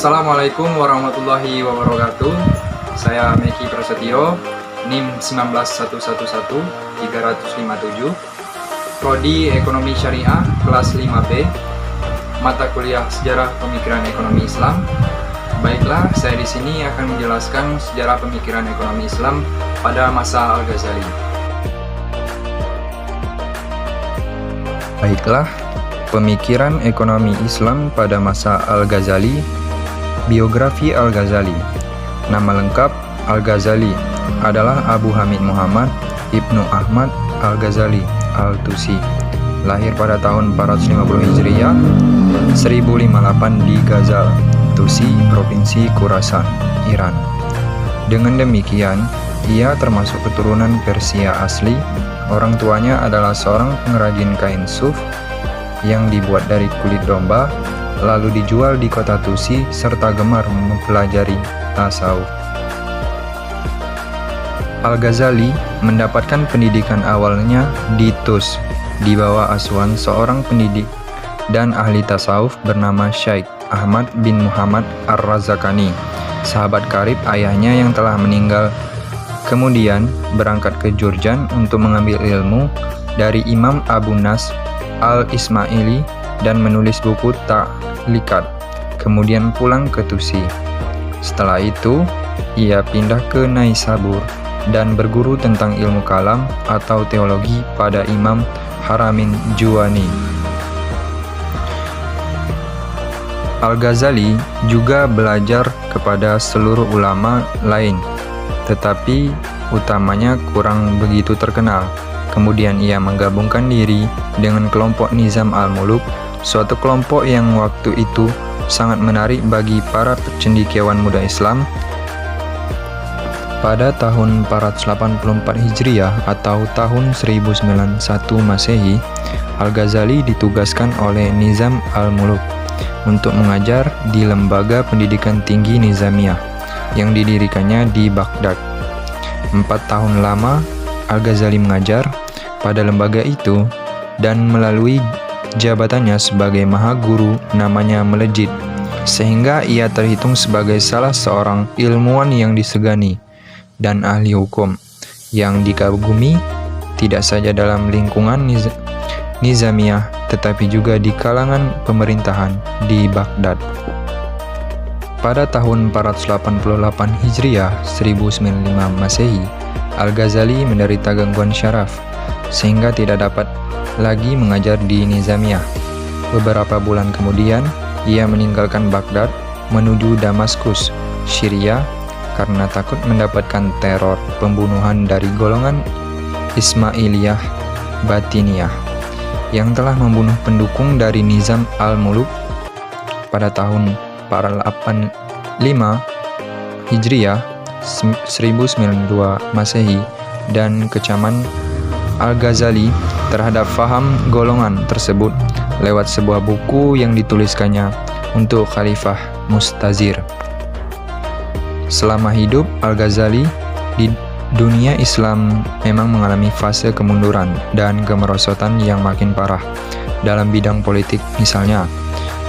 Assalamualaikum warahmatullahi wabarakatuh. Saya Meki Prasetyo, NIM 19111-357, Prodi Ekonomi Syariah kelas 5B, mata kuliah Sejarah Pemikiran Ekonomi Islam. Baiklah, saya di sini akan menjelaskan sejarah pemikiran ekonomi Islam pada masa Al-Ghazali. Baiklah, pemikiran ekonomi Islam pada masa Al-Ghazali. Biografi Al-Ghazali. Nama lengkap Al-Ghazali adalah Abu Hamid Muhammad Ibnu Ahmad Al-Ghazali Al-Tusi. Lahir pada tahun 450 Hijriah, 1058 di Ghazal, Tusi, Provinsi Khurasan, Iran. Dengan demikian, ia termasuk keturunan Persia asli. Orang tuanya adalah seorang pengrajin kain suf yang dibuat dari kulit domba, lalu dijual di kota Tusi, serta gemar mempelajari tasawuf. Al-Ghazali mendapatkan pendidikan awalnya di Tus, di bawah asuhan seorang pendidik dan ahli tasawuf bernama Syekh Ahmad bin Muhammad Ar-Razakani, sahabat karib ayahnya yang telah meninggal. Kemudian berangkat ke Jurjan untuk mengambil ilmu dari Imam Abu Nas Al-Ismaili dan menulis buku Ta'liqat, kemudian pulang ke Tusi. Setelah itu, ia pindah ke Naisabur dan berguru tentang ilmu kalam atau teologi pada Imam Haramin Juwani. Al-Ghazali juga belajar kepada seluruh ulama lain, tetapi utamanya kurang begitu terkenal. Kemudian ia menggabungkan diri dengan kelompok Nizam al-Muluk, suatu kelompok yang waktu itu sangat menarik bagi para cendekiawan muda Islam. Pada tahun 484 Hijriah atau tahun 1091 Masehi, Al-Ghazali ditugaskan oleh Nizam al-Muluk untuk mengajar di Lembaga Pendidikan Tinggi Nizamiyah yang didirikannya di Baghdad. 4 tahun lama Al-Ghazali mengajar pada lembaga itu dan melalui jabatannya sebagai Maha Guru namanya melejit, sehingga ia terhitung sebagai salah seorang ilmuwan yang disegani dan ahli hukum yang dikagumi tidak saja dalam lingkungan Nizamiyah tetapi juga di kalangan pemerintahan di Baghdad. Pada tahun 488 Hijriah 1095 Masehi, Al-Ghazali menderita gangguan syaraf sehingga tidak dapat lagi mengajar di Nizamiyah. Beberapa bulan kemudian, ia meninggalkan Baghdad menuju Damaskus, Syria, karena takut mendapatkan teror pembunuhan dari golongan Ismailiyah Batiniyah yang telah membunuh pendukung dari Nizam al-Muluk pada tahun 485 Hijriah 1092 Masehi, dan kecaman Al-Ghazali terhadap faham golongan tersebut lewat sebuah buku yang dituliskannya untuk Khalifah Mustazir. Selama hidup Al-Ghazali di dunia Islam memang mengalami fase kemunduran dan kemerosotan yang makin parah dalam bidang politik. Misalnya,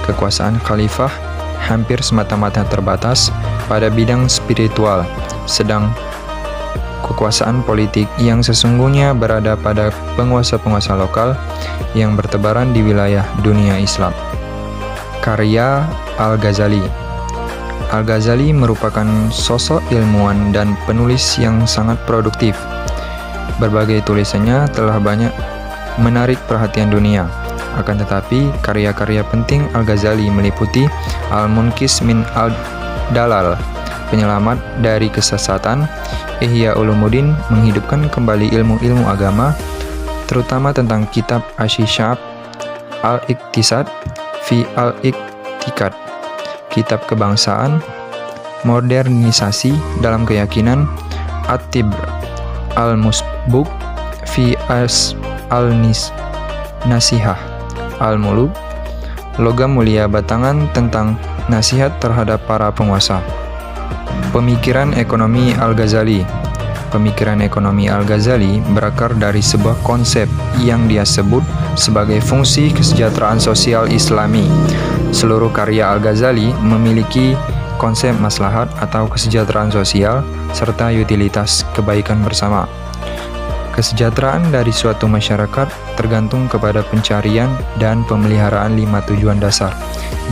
kekuasaan khalifah hampir semata-mata terbatas pada bidang spiritual, sedang kekuasaan politik yang sesungguhnya berada pada penguasa-penguasa lokal yang bertebaran di wilayah dunia Islam. Karya Al-Ghazali. Al-Ghazali merupakan sosok ilmuwan dan penulis yang sangat produktif. Berbagai tulisannya telah banyak menarik perhatian dunia. Akan tetapi, karya-karya penting Al-Ghazali meliputi Al-Munqidh min Al-Dalal, penyelamat dari kesesatan; Ihya Ulumuddin, menghidupkan kembali ilmu-ilmu agama, terutama tentang kitab Asy-Sya'ab; Al-Iqtisad fi Al-Iqtikad, kitab kebangsaan; modernisasi dalam keyakinan; At-Tibr Al-Musbuk fi Al-Nasihah Al-Muluk, logam mulia batangan tentang nasihat terhadap para penguasa. Pemikiran ekonomi Al-Ghazali. Pemikiran ekonomi Al-Ghazali berakar dari sebuah konsep yang dia sebut sebagai fungsi kesejahteraan sosial Islami. Seluruh karya Al-Ghazali memiliki konsep maslahat atau kesejahteraan sosial serta utilitas kebaikan bersama. Kesejahteraan dari suatu masyarakat tergantung kepada pencarian dan pemeliharaan 5 tujuan dasar,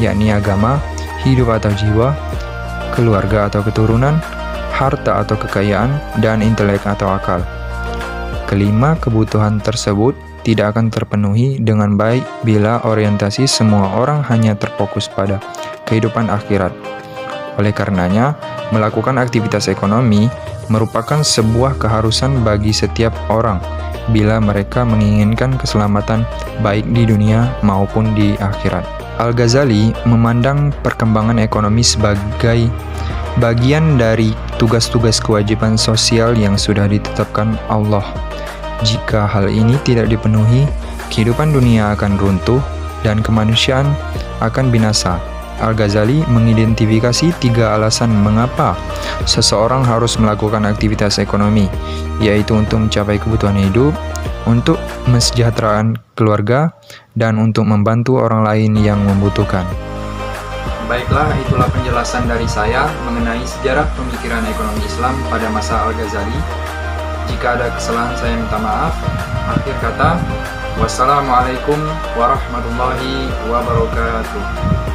yakni agama, hidup atau jiwa, keluarga atau keturunan, harta atau kekayaan, dan intelek atau akal. Kelima kebutuhan tersebut tidak akan terpenuhi dengan baik bila orientasi semua orang hanya terfokus pada kehidupan akhirat. Oleh karenanya, melakukan aktivitas ekonomi merupakan sebuah keharusan bagi setiap orang bila mereka menginginkan keselamatan baik di dunia maupun di akhirat. Al-Ghazali memandang perkembangan ekonomi sebagai bagian dari tugas-tugas kewajiban sosial yang sudah ditetapkan Allah. Jika hal ini tidak dipenuhi, kehidupan dunia akan runtuh dan kemanusiaan akan binasa. Al-Ghazali mengidentifikasi 3 alasan mengapa seseorang harus melakukan aktivitas ekonomi, yaitu untuk mencapai kebutuhan hidup, untuk mensejahterakan keluarga, dan untuk membantu orang lain yang membutuhkan. Baiklah, itulah penjelasan dari saya mengenai sejarah pemikiran ekonomi Islam pada masa Al-Ghazali. Jika ada kesalahan, saya minta maaf. Akhir kata, wassalamualaikum warahmatullahi wabarakatuh.